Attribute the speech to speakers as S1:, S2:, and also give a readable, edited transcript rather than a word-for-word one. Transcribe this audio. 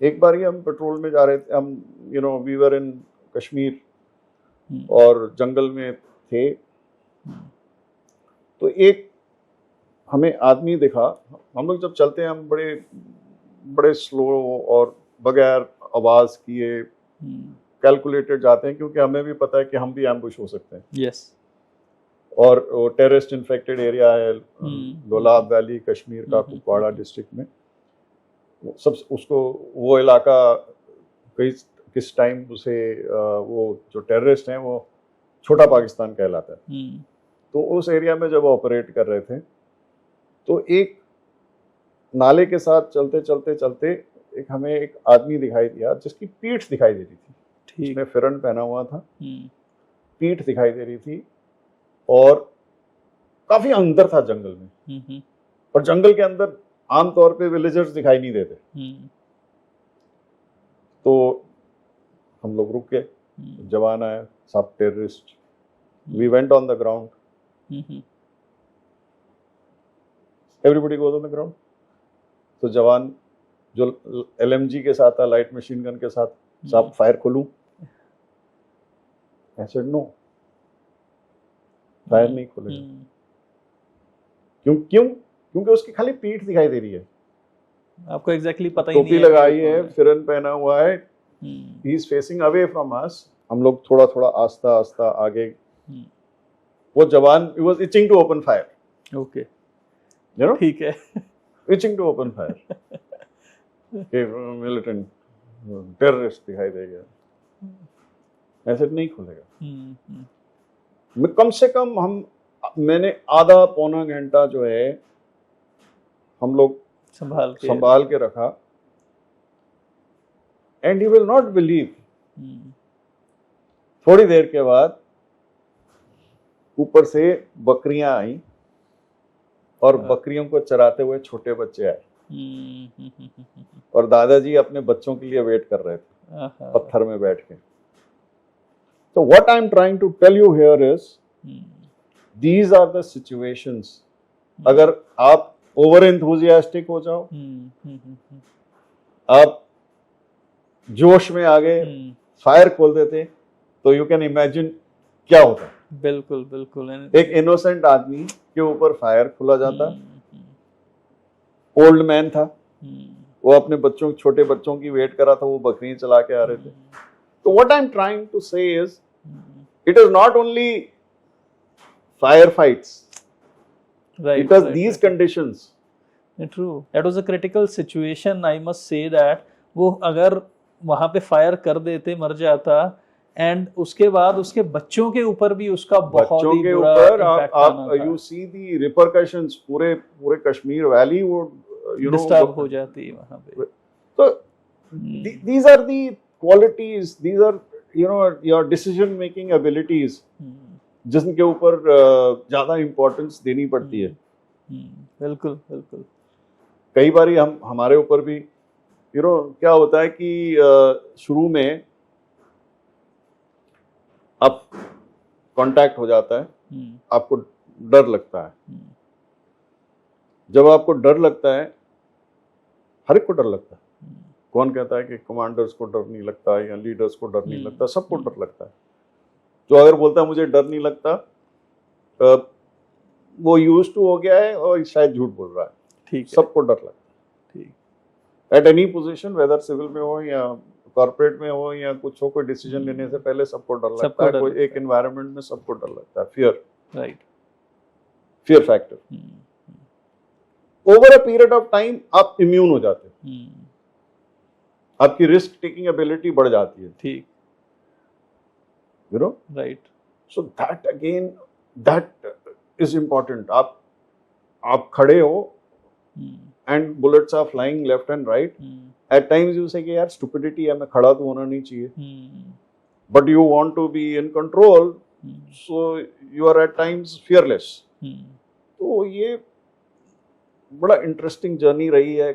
S1: एक बार ही हम पेट्रोल में जा रहे थे, हम वी वर इन कश्मीर और जंगल में थे, तो एक हमें आदमी दिखा। हम लोग जब चलते हैं हम बड़े बड़े स्लो और बगैर आवाज किए कैलकुलेटेड जाते हैं, क्योंकि हमें भी पता है कि हम भी एम्बुश हो सकते हैं।
S2: यस।
S1: और टेररिस्ट इन्फेक्टेड एरिया है लोलाब वैली कश्मीर का, कुपवाड़ा डिस्ट्रिक्ट में। सब उसको वो इलाका किस टाइम उसे वो जो टेररिस्ट हैं वो छोटा पाकिस्तान कहलाता है। तो उस एरिया में जब ऑपरेट कर रहे थे तो एक नाले के साथ चलते चलते चलते हमें एक आदमी दिखाई दिया जिसकी पीठ दिखाई दे रही थी। उसने फिरन पहना हुआ था, पीठ दिखाई दे रही थी और काफी अंदर था जंगल में। और जंगल के अंदर आमतौर पे विलेजर्स दिखाई नहीं देते। तो हम लोग रुक गए, जवान आया, सब terrorist. We went on the ground, everybody goes on the ground. तो जवान जो LMG के साथ था, लाइट मशीन गन के साथ, साहब फायर खोलूं? I said no, फायर नहीं खोलेगा। क्योंकि उसकी खाली पीठ दिखाई दे रही है,
S2: आपको एग्जैक्टली पता ही नहीं है।
S1: टोपी लगाई है, फिरन पहना हुआ है, he is facing away from us. हम लोग थोड़ा थोड़ा आस्ता आस्ता आगे। वो जवान was itching to open fire.
S2: Okay, you know, ठीक है,
S1: itching to open fire. Militant terrorist दिखाई देगा, ऐसे नहीं खुलेगा। कम से कम मैंने आधा पौना घंटा जो है हम लोग संभाल के रखा। And you will not believe, थोड़ी देर के बाद ऊपर से बकरियां आई और बकरियों को चराते हुए छोटे बच्चे आए। और दादाजी अपने बच्चों के लिए वेट कर रहे थे पत्थर में बैठ के। So what I'm trying to tell you here is, these are the situations. अगर आप ओवर एंथुजियास्टिक हो जाओ, आप जोश में आ गए, फायर खोल देते, तो यू कैन इमेजिन क्या होता।
S2: बिल्कुल बिल्कुल।
S1: एक इनोसेंट आदमी के ऊपर फायर खुला जाता। ओल्ड मैन था, वो अपने छोटे बच्चों की वेट कर रहा था, वो बकरियां चला के आ रहे थे। So what I'm trying to say is, it is not only firefights,
S2: right,
S1: it is these conditions.
S2: True, that was a critical situation. I must say that वो अगर वहां पे फायर कर देते, मर जाता, एंड उसके बाद उसके बच्चों के ऊपर भी उसका बहुत ही बुरा इम्पैक्ट आना था।
S1: You see the repercussions, पूरे कश्मीर वैली वो
S2: डिस्टर्ब हो जाती है वहां पे।
S1: तो these are the qualities, these are your decision making abilities, जिनके ऊपर ज्यादा इम्पोर्टेंस देनी पड़ती है।
S2: बिल्कुल बिल्कुल।
S1: कई बार हमारे ऊपर भी क्या होता है कि शुरू में आप कांटेक्ट हो जाता है, आपको डर लगता है। जब आपको डर लगता है, हर एक को डर लगता है। कौन कहता है कि कमांडर्स को डर नहीं लगता या लीडर्स को डर नहीं लगता? सबको डर लगता है। जो अगर बोलता है मुझे डर नहीं लगता, वो यूज्ड टू हो गया है और शायद झूठ बोल रहा है।
S2: ठीक है,
S1: सबको डर लगता है। At any position, whether civil में हो या कॉर्पोरेट में हो या कुछ हो, कोई डिसीजन लेने से पहले सबको डर लगता है। कोई एक एनवायरनमेंट में सबको डर लगता है। Fear,
S2: right,
S1: fear factor. Over a period of time आप इम्यून हो जाते हो, आपकी रिस्क टेकिंग एबिलिटी बढ़ जाती है।
S2: ठीक,
S1: right. So that again, that is important. आप खड़े हो and bullets are flying left and right. At times you say कि यार स्टुपिडिटी है, मैं खड़ा तो होना नहीं चाहिए, but you want to be in control, so you are at times fearless. तो ये बड़ा इंटरेस्टिंग जर्नी रही है